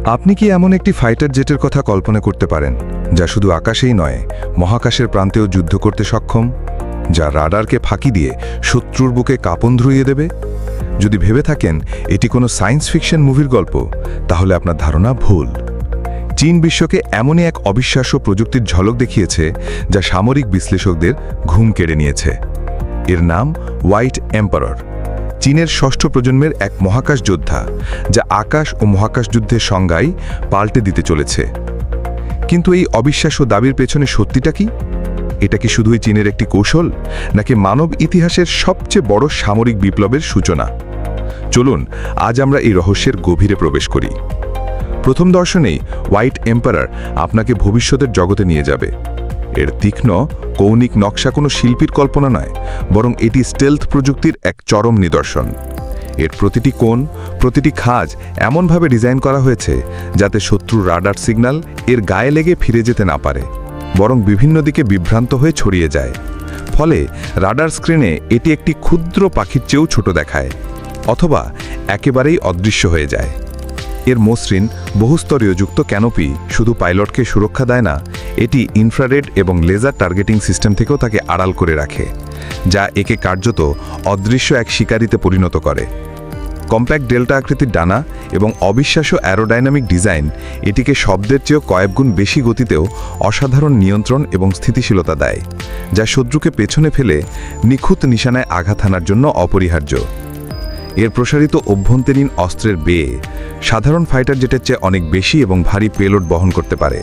আপনি কি এমন একটি ফাইটার জেটের কথা কল্পনা করতে পারেন যা শুধু আকাশেই নয়, মহাকাশের প্রান্তেও যুদ্ধ করতে সক্ষম, যা রাডারকে ফাঁকি দিয়ে শত্রুর বুকে কাঁপন ধরিয়ে দেবে? যদি ভেবে থাকেন এটি কোনো সায়েন্স ফিকশন মুভির গল্প, তাহলে আপনার ধারণা ভুল। চীন বিশ্বকে এমনই এক অবিশ্বাস্য প্রযুক্তির ঝলক দেখিয়েছে যা সামরিক বিশ্লেষকদের ঘুম কেড়ে নিয়েছে। এর নাম হোয়াইট এম্পারর। চীনের ষষ্ঠ প্রজন্মের এক মহাকাশ যোদ্ধা, যা আকাশ ও মহাকাশ যুদ্ধের সংজ্ঞাই পাল্টে দিতে চলেছে। কিন্তু এই অবিশ্বাস্য দাবির পেছনে সত্যিটা কি? এটা কি শুধুই চীনের একটি কৌশল, নাকি মানব ইতিহাসের সবচেয়ে বড় সামরিক বিপ্লবের সূচনা? চলুন আজ আমরা এই রহস্যের গভীরে প্রবেশ করি। প্রথম দর্শনেই হোয়াইট এম্পারার আপনাকে ভবিষ্যতের জগতে নিয়ে যাবে। এর তীক্ষ্ণ কৌণিক নকশা কোনো শিল্পীর কল্পনা নয়, বরং এটি স্টেলথ প্রযুক্তির এক চরম নিদর্শন। এর প্রতিটি কোণ, প্রতিটি খাঁজ এমনভাবে ডিজাইন করা হয়েছে যাতে শত্রুর রাডার সিগন্যাল এর গায়ে লেগে ফিরে যেতে না পারে, বরং বিভিন্ন দিকে বিভ্রান্ত হয়ে ছড়িয়ে যায়। ফলে রাডার স্ক্রিনে এটি একটি ক্ষুদ্র পাখির চেয়েও ছোট দেখায়, অথবা একেবারেই অদৃশ্য হয়ে যায়। এর মসৃণ বহুস্তরীয়যুক্ত ক্যানোপি শুধু পাইলটকে সুরক্ষা দেয় না, এটি ইনফ্রারেড এবং লেজার টার্গেটিং সিস্টেম থেকেও তাকে আড়াল করে রাখে, যা একে কার্যত অদৃশ্য এক শিকারিতে পরিণত করে। কম্প্যাক্ট ডেল্টা আকৃতির ডানা এবং অবিশ্বাস্য অ্যারোডাইনামিক ডিজাইন এটিকে শব্দের চেয়েও কয়েকগুণ বেশি গতিতেও অসাধারণ নিয়ন্ত্রণ এবং স্থিতিশীলতা দেয়, যা শত্রুকে পেছনে ফেলে নিখুঁত নিশানায় আঘাত হানার জন্য অপরিহার্য। এর প্রসারিত অভ্যন্তরীণ অস্ত্রের বেয়ে সাধারণ ফাইটার জেটের চেয়ে অনেক বেশি এবং ভারী পেলোড বহন করতে পারে,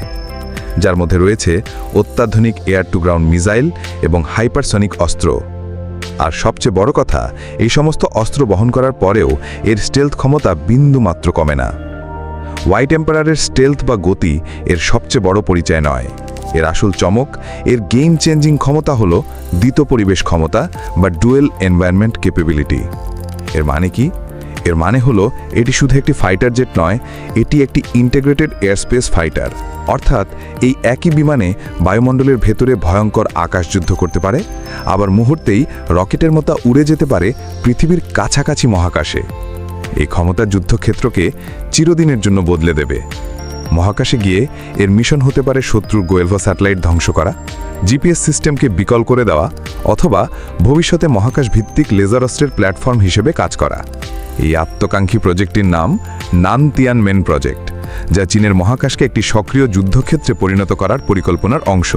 যার মধ্যে রয়েছে অত্যাধুনিক এয়ার টু গ্রাউন্ড মিসাইল এবং হাইপারসনিক অস্ত্র। আর সবচেয়ে বড় কথা, এই সমস্ত অস্ত্র বহন করার পরেও এর স্টেলথ ক্ষমতা বিন্দুমাত্র কমে না। হোয়াইট এম্পারারের স্টেলথ বা গতি এর সবচেয়ে বড় পরিচয় নয়। এর আসল চমক এর গেম চেঞ্জিং ক্ষমতা হল দ্বিত পরিবেশ ক্ষমতা বা ডুয়েল এনভায়রনমেন্ট ক্যাপাবিলিটি। এর মানে কি? এর মানে হলো এটি শুধু একটি ফাইটার জেট নয়, এটি একটি ইন্টিগ্রেটেড এয়ারস্পেস ফাইটার। অর্থাৎ এই একই বিমানে বায়ুমণ্ডলের ভেতরে ভয়ঙ্কর আকাশযুদ্ধ করতে পারে, আবার মুহূর্তেই রকেটের মতো উড়ে যেতে পারে পৃথিবীর কাছাকাছি মহাকাশে। এই ক্ষমতা যুদ্ধক্ষেত্রকে চিরদিনের জন্য বদলে দেবে। মহাকাশে গিয়ে এর মিশন হতে পারে শত্রুর গোয়েলভা স্যাটেলাইট ধ্বংস করা, জিপিএস সিস্টেমকে বিকল করে দেওয়া, অথবা ভবিষ্যতে মহাকাশ ভিত্তিক লেজার অস্ত্রের প্ল্যাটফর্ম হিসেবে কাজ করা। এই আত্মকাঙ্ক্ষী প্রজেক্টটির নাম নানতিয়ানমেন প্রজেক্ট, যা চীনের মহাকাশকে একটি সক্রিয় যুদ্ধক্ষেত্রে পরিণত করার পরিকল্পনার অংশ।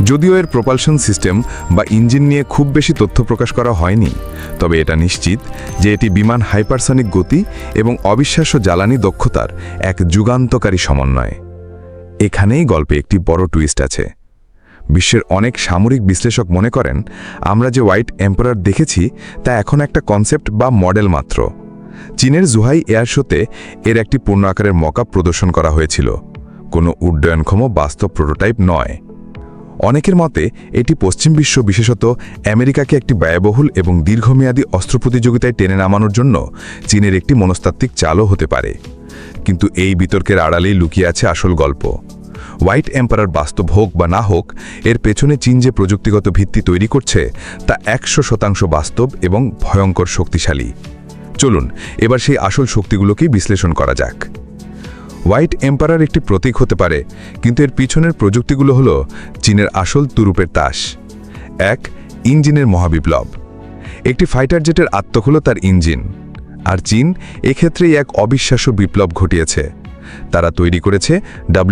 যদিও এর প্রপালশন সিস্টেম বা ইঞ্জিন নিয়ে খুব বেশি তথ্য প্রকাশ করা হয়নি, তবে এটা নিশ্চিত যে এটি বিমান হাইপারসনিক গতি এবং অবিশ্বাস্য জ্বালানি দক্ষতার এক যুগান্তকারী সমন্বয়। এখানেই গল্পে একটি বড় টুইস্ট আছে। বিশ্বের অনেক সামরিক বিশ্লেষক মনে করেন আমরা যে হোয়াইট এম্পারার দেখেছি তা এখন একটা কনসেপ্ট বা মডেল মাত্র। চীনের জুহাই এয়ার শোতে এর একটি পূর্ণ আকারের মকআপ প্রদর্শন করা হয়েছিল, কোনো উড্ডয়নক্ষম বাস্তব প্রোটোটাইপ নয়। অনেকের মতে এটি পশ্চিম বিশ্ব, বিশেষত আমেরিকাকে একটি ব্যয়বহুল এবং দীর্ঘমেয়াদী অস্ত্র প্রতিযোগিতায় টেনে নামানোর জন্য চীনের একটি মনস্তাত্ত্বিক চালও হতে পারে। কিন্তু এই বিতর্কের আড়ালেই লুকিয়ে আছে আসল গল্প। হোয়াইট এম্পারার বাস্তব হোক বা না হোক, এর পেছনে চীন যে প্রযুক্তিগত ভিত্তি তৈরি করছে তা 100% বাস্তব এবং ভয়ঙ্কর শক্তিশালী। চলুন এবার সেই আসল শক্তিগুলোকেই বিশ্লেষণ করা যাক। হোয়াইট এম্পারার একটি প্রতীক হতে পারে, কিন্তু এর পিছনের প্রযুক্তিগুলো হলো চীনের আসল তুরুপের তাস। 1. ইঞ্জিনের মহাবিপ্লব। একটি ফাইটার জেটের আত্মক হল তার ইঞ্জিন, আর চীন এক্ষেত্রেই এক অবিশ্বাস্য বিপ্লব ঘটিয়েছে। তারা তৈরি করেছে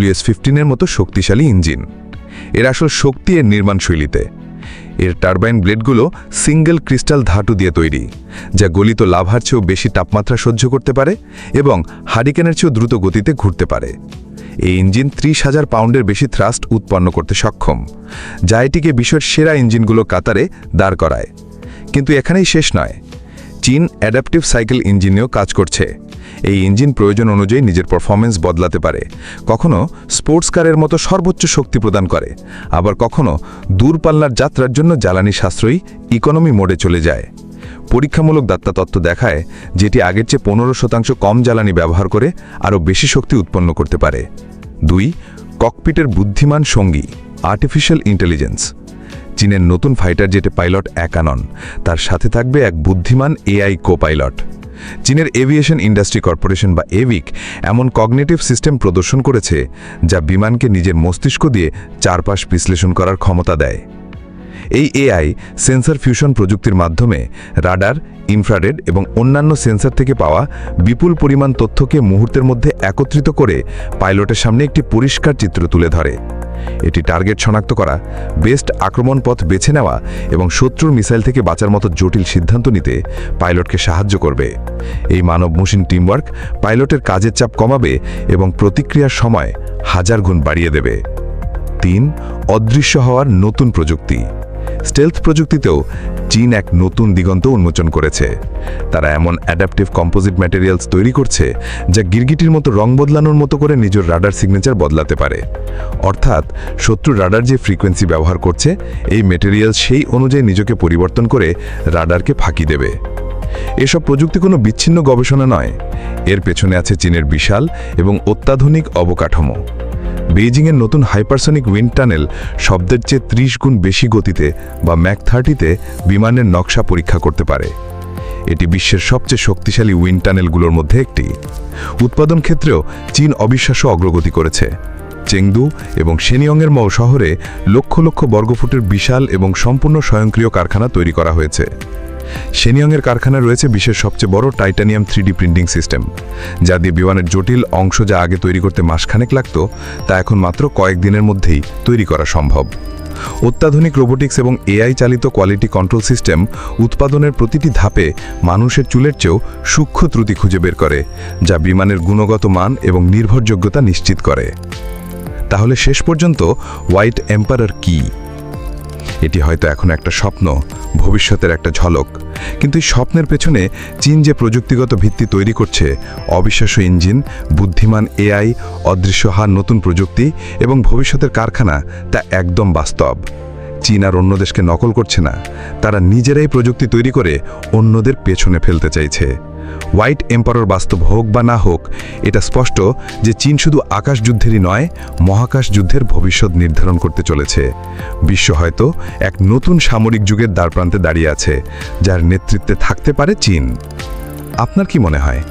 WS-15 মতো শক্তিশালী ইঞ্জিন। এর আসল শক্তি এর নির্মাণশৈলীতে। এর টারবাইন ব্লেডগুলো সিঙ্গেল ক্রিস্টাল ধাতু দিয়ে তৈরি, যা গলিত লাভার চেয়েও বেশি তাপমাত্রা সহ্য করতে পারে এবং হারিকেনের চেয়েও দ্রুত গতিতে ঘুরতে পারে। এই ইঞ্জিন 30,000 পাউন্ডের বেশি থ্রাস্ট উৎপন্ন করতে সক্ষম, যা এটিকে বিশ্বের সেরা ইঞ্জিনগুলো কাতারে দাঁড় করায়। কিন্তু এখানেই শেষ নয়। চীন অ্যাডাপটিভ সাইকেল ইঞ্জিন নিয়েও কাজ করছে। এই ইঞ্জিন প্রয়োজন অনুযায়ী নিজের পারফরমেন্স বদলাতে পারে। কখনো স্পোর্টস কারের মতো সর্বোচ্চ শক্তি প্রদান করে, আবার কখনো দূরপাল্লার যাত্রার জন্য জ্বালানি সাশ্রয়ী ইকোনমি মোডে চলে যায়। পরীক্ষামূলক দাতা তত্ত্ব দেখায় যেটি আগের চেয়ে 15% কম জ্বালানি ব্যবহার করে আরও বেশি শক্তি উৎপন্ন করতে পারে। 2. ককপিটের বুদ্ধিমান সঙ্গী, আর্টিফিশিয়াল ইন্টেলিজেন্স। চীনের নতুন ফাইটার জেটে পাইলট একা নন, তার সাথে থাকবে এক বুদ্ধিমান AI কো পাইলট। চীনের এভিয়েশন ইন্ডাস্ট্রি কর্পোরেশন বা এভিক এমন কগনিটিভ সিস্টেম প্রদর্শন করেছে যা বিমানকে নিজের মস্তিষ্ক দিয়ে চারপাশ বিশ্লেষণ করার ক্ষমতা দেয়। এই এআই সেন্সর ফিউশন প্রযুক্তির মাধ্যমে রাডার, ইনফ্রারেড এবং অন্যান্য সেন্সর থেকে পাওয়া বিপুল পরিমাণ তথ্যকে মুহূর্তের মধ্যে একত্রিত করে পাইলটের সামনে একটি পরিষ্কার চিত্র তুলে ধরে। এটি টার্গেট শনাক্ত করা, বেস্ট আক্রমণ পথ বেছে নেওয়া এবং শত্রুর মিসাইল থেকে বাঁচার মতো জটিল সিদ্ধান্ত নিতে পাইলটকে সাহায্য করবে। এই মানব মেশিন টিমওয়ার্ক পাইলটের কাজের চাপ কমাবে এবং প্রতিক্রিয়ার সময় 1000 গুণ বাড়িয়ে দেবে। 3. অদৃশ্য হওয়ার নতুন প্রযুক্তি। স্টেলথ প্রযুক্তিতেও চীন এক নতুন দিগন্ত উন্মোচন করেছে। তারা এমন অ্যাডাপটিভ কম্পোজিট ম্যাটেরিয়ালস তৈরি করছে যা গিরগিটির মতো রং বদলানোর মতো করে নিজের রাডার সিগনেচার বদলাতে পারে। অর্থাৎ শত্রু রাডার যে ফ্রিকোয়েন্সি ব্যবহার করছে, এই ম্যাটেরিয়াল সেই অনুযায়ী নিজেকে পরিবর্তন করে রাডারকে ফাঁকি দেবে। এসব প্রযুক্তি কোনো বিচ্ছিন্ন গবেষণা নয়, এর পেছনে আছে চীনের বিশাল এবং অত্যাধুনিক অবকাঠামো। বেইজিংয়ের নতুন হাইপারসনিক উইন্ড টানেল শব্দের চেয়ে 30 গুণ বেশি গতিতে বা ম্যাক 30-তে বিমানের নকশা পরীক্ষা করতে পারে। এটি বিশ্বের সবচেয়ে শক্তিশালী উইন্ড টানেলগুলোর মধ্যে একটি। উৎপাদন ক্ষেত্রেও চীন অবিশ্বাস্য অগ্রগতি করেছে। চেংদু এবং শেনিয়ংয়ের মৌ শহরে লক্ষ লক্ষ বর্গফুটের বিশাল এবং সম্পূর্ণ স্বয়ংক্রিয় কারখানা তৈরি করা হয়েছে। শেনিয়ংয়ের কারখানায় রয়েছে বিশ্বের সবচেয়ে বড় টাইটানিয়াম 3D প্রিন্টিং সিস্টেম, যা দিয়ে বিমানের জটিল অংশ যা আগে তৈরি করতে মাসখানেক লাগত, তা এখন মাত্র কয়েকদিনের মধ্যেই তৈরি করা সম্ভব। অত্যাধুনিক রোবোটিক্স এবং এআই চালিত কোয়ালিটি কন্ট্রোল সিস্টেম উৎপাদনের প্রতিটি ধাপে মানুষের চুলের চেয়েও সূক্ষ্ম ত্রুটি খুঁজে বের করে, যা বিমানের গুণগত মান এবং নির্ভরযোগ্যতা নিশ্চিত করে। তাহলে শেষ পর্যন্ত হোয়াইট এম্পারার কি? এটি হয়তো এখন একটা স্বপ্ন, ভবিষ্যতের একটা ঝলক, কিন্তু এই স্বপ্নের পেছনে চীন যে প্রযুক্তিগত ভিত্তি তৈরি করছে, অবিশ্বাস্য ইঞ্জিন, বুদ্ধিমান এআই, অদৃশ্য হার নতুন প্রযুক্তি এবং ভবিষ্যতের কারখানা, তা একদম বাস্তব। চীন আর অন্য দেশকে নকল করছে না, তারা নিজেরাই প্রযুক্তি তৈরি করে অন্যদের পেছনে ফেলতে চাইছে। হোয়াইট এম্পারর বাস্তব হোক বা না হোক, এটা স্পষ্ট যে চীন শুধু আকাশ যুদ্ধেরই নয়, মহাকাশ যুদ্ধের ভবিষ্যৎ নির্ধারণ করতে চলেছে। বিশ্ব হয়তো এক নতুন সামরিক যুগের দ্বারপ্রান্তে দাঁড়িয়ে আছে, যার নেতৃত্বে থাকতে পারে চীন। আপনার কি মনে হয়,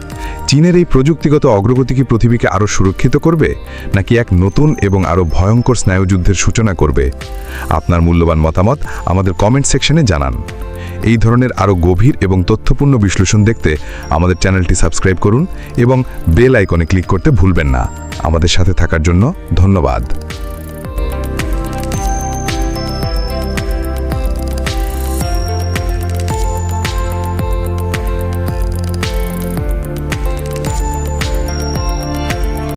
চীনের এই প্রযুক্তিগত অগ্রগতি কি পৃথিবীকে আরও সুরক্ষিত করবে, নাকি এক নতুন এবং আরও ভয়ঙ্কর স্নায়ুযুদ্ধের সূচনা করবে? আপনার মূল্যবান মতামত আমাদের কমেন্ট সেকশনে জানান। এই ধরনের আরও গভীর এবং তথ্যপূর্ণ বিশ্লেষণ দেখতে আমাদের চ্যানেলটি সাবস্ক্রাইব করুন এবং বেল আইকনে ক্লিক করতে ভুলবেন না। আমাদের সাথে থাকার জন্য ধন্যবাদ।